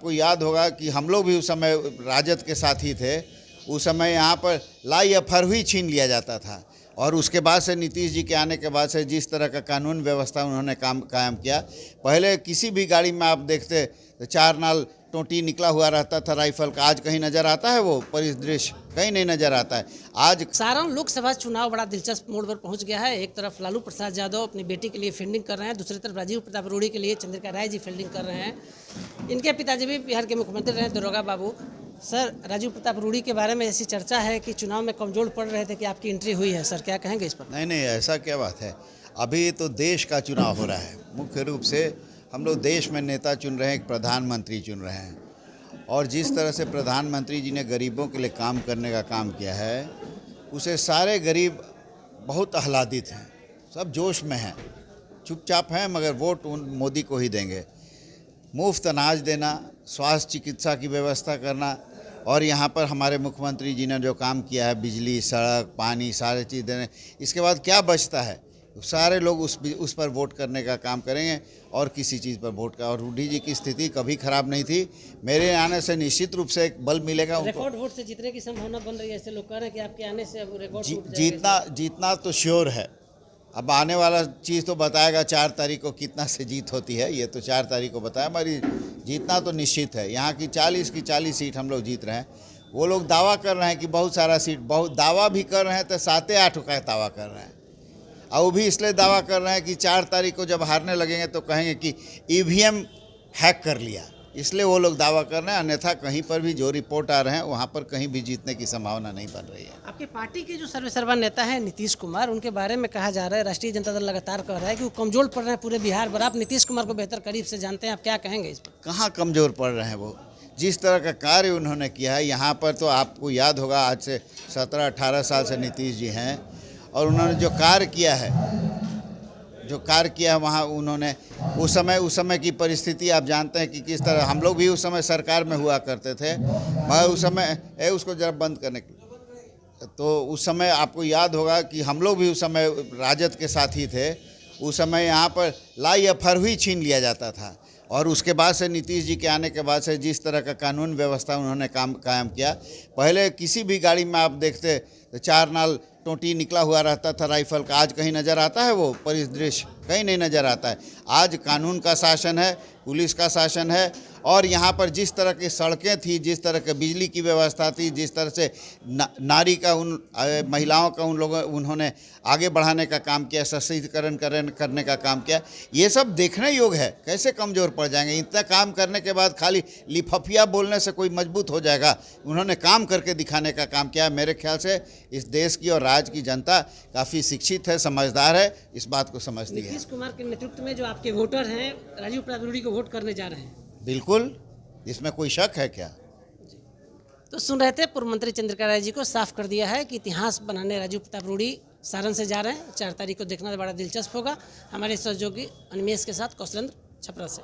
आपको याद होगा कि हम लोग भी उस समय राजद के साथ ही थे। उस समय यहाँ पर लाई अफर ही छीन लिया जाता था, और उसके बाद से नीतीश जी के आने के बाद से जिस तरह का कानून व्यवस्था उन्होंने कायम किया। पहले किसी भी गाड़ी में आप देखते तो 4 नाल टोंटी निकला हुआ रहता था राइफल का। आज कहीं नज़र आता है वो परिदृश्य? कहीं नहीं नज़र आता है। आज सारण लोकसभा चुनाव बड़ा दिलचस्प मोड़ पर पहुंच गया है। एक तरफ लालू प्रसाद यादव अपनी बेटी के लिए फील्डिंग कर रहे हैं, दूसरी तरफ राजीव प्रताप रूडी के लिए चंद्रिका राय जी फील्डिंग कर रहे हैं। इनके पिताजी भी बिहार के मुख्यमंत्री रहे, दरोगा बाबू। सर, राजीव प्रताप रूडी के बारे में ऐसी चर्चा है कि चुनाव में कमजोर पड़ रहे थे कि आपकी एंट्री हुई है। सर, क्या कहेंगे इस पर? नहीं, ऐसा क्या बात है। अभी तो देश का चुनाव हो रहा है। मुख्य रूप से हम लोग देश में नेता चुन रहे हैं, एक प्रधानमंत्री चुन रहे हैं। और जिस तरह से प्रधानमंत्री जी ने गरीबों के लिए काम करने का काम किया है, उसे सारे गरीब बहुत आह्लादित हैं, सब जोश में हैं, चुपचाप हैं, मगर वोट मोदी को ही देंगे। मुफ्त अनाज देना, स्वास्थ्य चिकित्सा की व्यवस्था करना, और यहाँ पर हमारे मुख्यमंत्री जी ने जो काम किया है, बिजली, सड़क, पानी, सारे चीज़ देने, इसके बाद क्या बचता है? सारे लोग उस पर वोट करने का काम करेंगे, और किसी चीज़ पर वोट का। और रूडी जी की स्थिति कभी खराब नहीं थी। मेरे आने से निश्चित रूप से एक बल मिलेगा उनको। रिकॉर्ड वोट से जीतने की संभावना बन रही है, ऐसे लोग कह रहे हैं कि आपके आने से अब रिकॉर्ड जीतना तो श्योर है। अब आने वाला चीज़ तो बताएगा 4 तारीख को कितना से जीत होती है। ये तो 4 तारीख को बताया, हमारी जीतना तो निश्चित है। यहाँ की 40 की 40 सीट हम लोग जीत रहे हैं। वो लोग दावा कर रहे हैं कि बहुत सारा सीट, बहुत दावा भी कर रहे हैं, तो 7-8 का दावा कर रहे हैं। और वो भी इसलिए दावा कर रहे हैं कि 4 तारीख को जब हारने लगेंगे तो कहेंगे कि ईवीएम हैक कर लिया, इसलिए वो लोग दावा कर रहे हैं। अन्यथा कहीं पर भी जो रिपोर्ट आ रहे हैं, वहाँ पर कहीं भी जीतने की संभावना नहीं बन रही है। आपके पार्टी के जो सर्वेसर्वा नेता हैं नीतीश कुमार, उनके बारे में कहा जा रहा है, राष्ट्रीय जनता दल लगातार कह रहा है कि वो कमजोर पड़ रहे हैं पूरे बिहार पर। आप नीतीश कुमार को बेहतर करीब से जानते हैं, आप क्या कहेंगे इस पर? कहाँ कमज़ोर पड़ रहे हैं वो? जिस तरह का कार्य उन्होंने किया है यहाँ पर, तो आपको याद होगा आज से 17-18 साल से नीतीश जी हैं, और उन्होंने जो कार्य किया है वहाँ उन्होंने उस समय की परिस्थिति आप जानते हैं कि किस तरह। हम लोग भी उस समय सरकार में हुआ करते थे, मगर उस समय उसको जरा बंद करने के, तो उस समय आपको याद होगा कि हम लोग भी उस समय राजद के साथ ही थे। उस समय यहाँ पर लाई अफर ही छीन लिया जाता था, और उसके बाद से नीतीश जी के आने के बाद से जिस तरह का कानून व्यवस्था उन्होंने कायम किया। पहले किसी भी गाड़ी में आप देखते तो 4 नाल टोंटी निकला हुआ रहता था राइफल का। आज कहीं नज़र आता है वो परिदृश्य? कहीं नहीं नज़र आता है। आज कानून का शासन है, पुलिस का शासन है, और यहाँ पर जिस तरह की सड़कें थी, जिस तरह के बिजली की व्यवस्था थी, जिस तरह से नारी का महिलाओं का उन्होंने आगे बढ़ाने का काम किया, सशक्तिकरण करने का काम किया, ये सब देखने योग्य है। कैसे कमज़ोर पड़ जाएंगे? इतना काम करने के बाद खाली लिफाफिया बोलने से कोई मजबूत हो जाएगा? उन्होंने काम करके दिखाने का काम किया। मेरे ख्याल से इस देश की और राज्य की जनता काफ़ी शिक्षित है, समझदार है, इस बात को समझती है। नीतीश कुमार के नेतृत्व में जो आपके वोटर हैं, राजीव प्रताप रूडी को वोट करने जा रहे हैं? बिल्कुल, इसमें कोई शक है क्या? तो सुन रहे थे पूर्व मंत्री चंद्रिका राय जी को। साफ कर दिया है कि इतिहास बनाने राजीव प्रताप रूडी सारण से जा रहे हैं। 4 तारीख को देखना बड़ा दिलचस्प होगा। हमारे सहयोगी अनिमेश के साथ कौशलेंद्र, छपरा से।